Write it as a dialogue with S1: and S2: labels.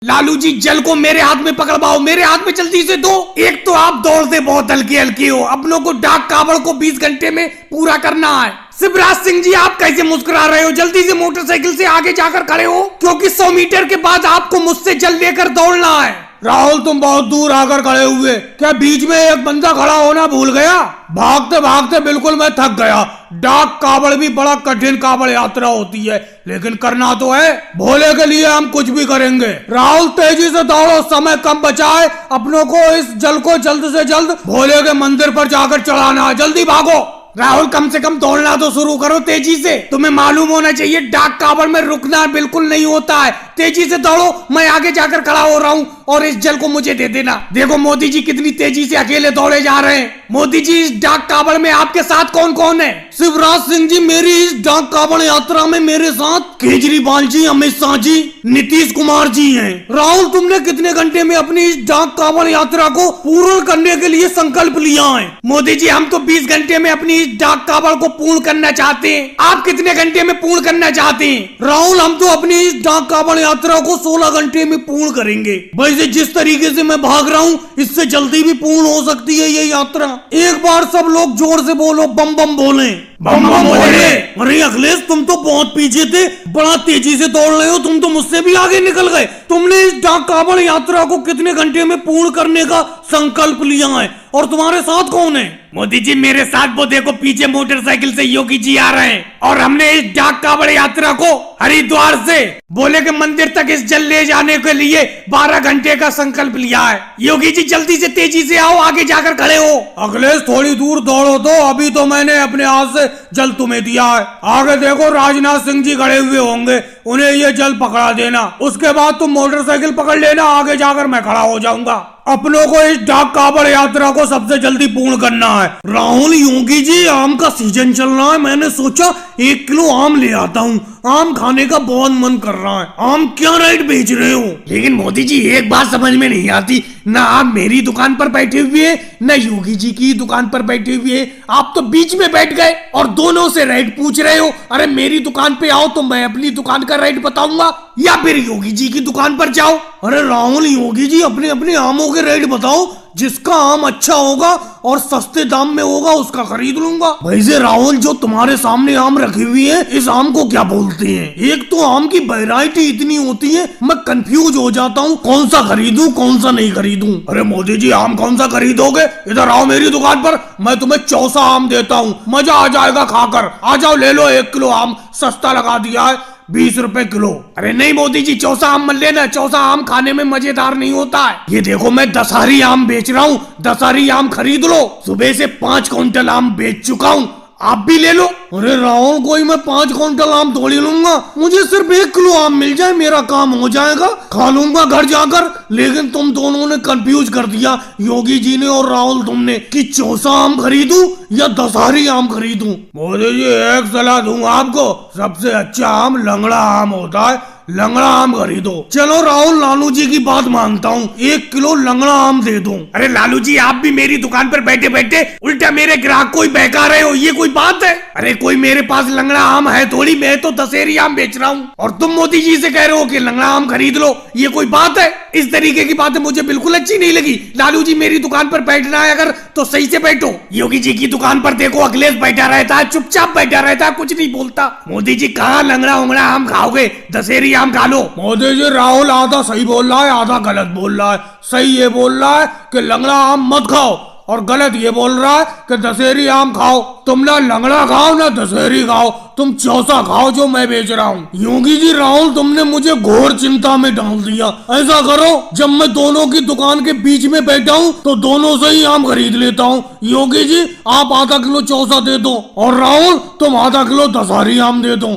S1: लालू जी जल को मेरे हाथ में पकड़वाओ, मेरे हाथ में जल्दी से दो। एक तो आप दौड़ते बहुत हल्के हल्के हो, अपनों को डाक कावड़ को 20 घंटे में पूरा करना है। शिवराज सिंह जी आप कैसे मुस्कुरा रहे हो? जल्दी से मोटरसाइकिल से आगे जाकर खड़े हो, क्योंकि 100 मीटर के बाद आपको मुझसे जल लेकर दौड़ना है। राहुल तुम बहुत दूर आकर खड़े हुए, क्या बीच में एक बंदा खड़ा होना भूल गया? भागते भागते बिल्कुल मैं थक गया। डाक कावड़ भी बड़ा कठिन कावड़ यात्रा होती है, लेकिन करना तो है। भोले के लिए हम कुछ भी करेंगे। राहुल तेजी से दौड़ो, समय कम बचा है। अपनों को इस जल को जल्द से जल्द भोले के मंदिर पर जाकर चढ़ाना है। जल्दी भागो। राहुल कम से कम दौड़ना तो शुरू करो तेजी से। तुम्हें मालूम होना चाहिए डाक कावड़ में रुकना बिल्कुल नहीं होता है। तेजी से दौड़ो, मैं आगे जाकर खड़ा हो रहा हूँ और इस जल को मुझे दे देना। देखो मोदी जी कितनी तेजी से अकेले दौड़े जा रहे हैं। मोदी जी इस डाक कावड़ में आपके साथ कौन कौन है? शिवराज सिंह जी मेरी इस डाक कावड़ यात्रा में मेरे साथ केजरीवाल जी, अमित शाह जी, नीतीश कुमार जी हैं। राहुल तुमने कितने घंटे में अपनी इस डाक कावड़ यात्रा को पूर्ण करने के लिए संकल्प लिया है? मोदी जी हम तो 20 घंटे में अपनी इस डाक कावड़ को पूर्ण करना चाहते हैं। आप कितने घंटे में पूर्ण करना चाहते हैं? राहुल हम तो अपनी इस डाक कावड़ यात्रा को 16 घंटे में पूर्ण करेंगे। वैसे जिस तरीके से मैं भाग रहा हूँ इससे जल्दी भी पूर्ण हो सकती है ये यात्रा। एक बार सब लोग जोर से बोलो, बम बम बोले, बम बम बोले। अरे अखिलेश तुम तो बहुत पीछे थे, बड़ा तेजी से दौड़ रहे हो, तुम तो मुझसे भी आगे निकल गए। तुमने इस डाक कावड़ यात्रा को कितने घंटे में पूर्ण करने का संकल्प लिया है और तुम्हारे साथ कौन है? मोदी जी मेरे साथ वो देखो पीछे मोटरसाइकिल से योगी जी आ रहे हैं और हमने इस डाक कावड़ यात्रा को हरिद्वार से भोले के मंदिर तक इस जल ले जाने के लिए 12 घंटे का संकल्प लिया है। योगी जी जल्दी से तेजी से आओ, आगे जाकर खड़े हो। अखिलेश थोड़ी दूर दौड़ो तो, अभी तो मैंने अपने हाथ से जल तुम्हें दिया है। आगे देखो राजनाथ सिंह जी खड़े हुए होंगे, उन्हें ये जल पकड़ा देना। उसके बाद तुम मोटरसाइकिल पकड़ लेना, आगे जाकर मैं खड़ा हो जाऊंगा। अपनों को इस डाक कावड़ यात्रा को सबसे जल्दी पूर्ण करना है। राहुल योगी जी आम का सीजन चल रहा है, मैंने सोचा 1 किलो आम ले आता हूँ। आम खाने का बहुत मन कर रहा है। आम क्या रेट बेच रहे हो? लेकिन मोदी जी एक बात समझ में नहीं आती, ना आप मेरी दुकान पर बैठे हुए हैं न योगी जी की दुकान पर बैठे हुए हैं। आप तो बीच में बैठ गए और दोनों से रेट पूछ रहे हो। अरे मेरी दुकान पे आओ तो मैं अपनी दुकान का रेट बताऊंगा, या फिर योगी जी की दुकान पर जाओ। अरे राहुल योगी जी अपने अपने आमों के रेट बताओ, जिसका आम अच्छा होगा और सस्ते दाम में होगा उसका खरीद लूंगा। वैसे राहुल जो तुम्हारे सामने आम रखी हुई है, इस आम को क्या बोलते हैं? एक तो आम की वैरायटी इतनी होती है, मैं कंफ्यूज हो जाता हूँ कौन सा खरीदूं कौन सा नहीं खरीदूं। अरे मोदी जी आम कौन सा खरीदोगे? इधर आओ मेरी दुकान पर, मैं तुम्हें चौसा आम देता हूँ, मजा आ जाएगा खाकर। आ जाओ ले लो 1 किलो आम, सस्ता लगा दिया है 20 रुपए किलो। अरे नहीं मोदी जी चौसा आम मत लेना, चौसा आम खाने में मजेदार नहीं होता है। ये देखो मैं दशहरी आम बेच रहा हूँ, दशहरी आम खरीद लो। सुबह से 5 क्विंटल आम बेच चुका हूँ, आप भी ले लो। अरे राहुल कोई मैं 5 क्विंटल आम तोड़ लूंगा, मुझे सिर्फ 1 किलो आम मिल जाए मेरा काम हो जाएगा, खा लूंगा घर जाकर। लेकिन तुम दोनों ने कंफ्यूज कर दिया, योगी जी ने और राहुल तुमने, कि चौसा आम खरीदूं या दशहरी आम खरीदूं। मोदी जी एक सलाह दूंगा आपको, सबसे अच्छा आम लंगड़ा आम होता है, लंगड़ा आम खरीदो। चलो राहुल लालू जी की बात मानता हूँ, 1 किलो लंगड़ा आम दे दो। अरे लालू जी आप भी मेरी दुकान पर बैठे बैठे उल्टा मेरे ग्राहक को ही बहका रहे हो, ये कोई बात है? अरे कोई मेरे पास लंगड़ा आम है थोड़ी, मैं तो दशहरी आम बेच रहा हूँ और तुम मोदी जी से कह रहे हो कि लंगड़ा आम खरीद लो, ये कोई बात है? इस तरीके की बातें मुझे बिल्कुल अच्छी नहीं लगी। लालू जी मेरी दुकान पर बैठना है अगर तो सही से बैठो। योगी जी की दुकान पर देखो अखिलेश बैठा रहता है, चुपचाप बैठा रहता है, कुछ नहीं बोलता। मोदी जी कहाँ लंगड़ा उंगड़ा आम खाओगे, दशहरी आम खा लो। मोदी जी राहुल आधा सही बोल रहा है आधा गलत बोल रहा है। सही ये बोल रहा है कि लंगड़ा आम मत खाओ और गलत ये बोल रहा है कि दशहरी आम खाओ। तुम ना लंगड़ा खाओ ना दशहरी खाओ, तुम चौसा खाओ जो मैं बेच रहा हूँ। योगी जी राहुल तुमने मुझे घोर चिंता में डाल दिया। ऐसा करो जब मैं दोनों की दुकान के बीच में बैठा हूँ तो दोनों से ही आम खरीद लेता हूँ। योगी जी आप आधा किलो चौसा दे दो और राहुल तुम आधा किलो दशहरी आम दे दो।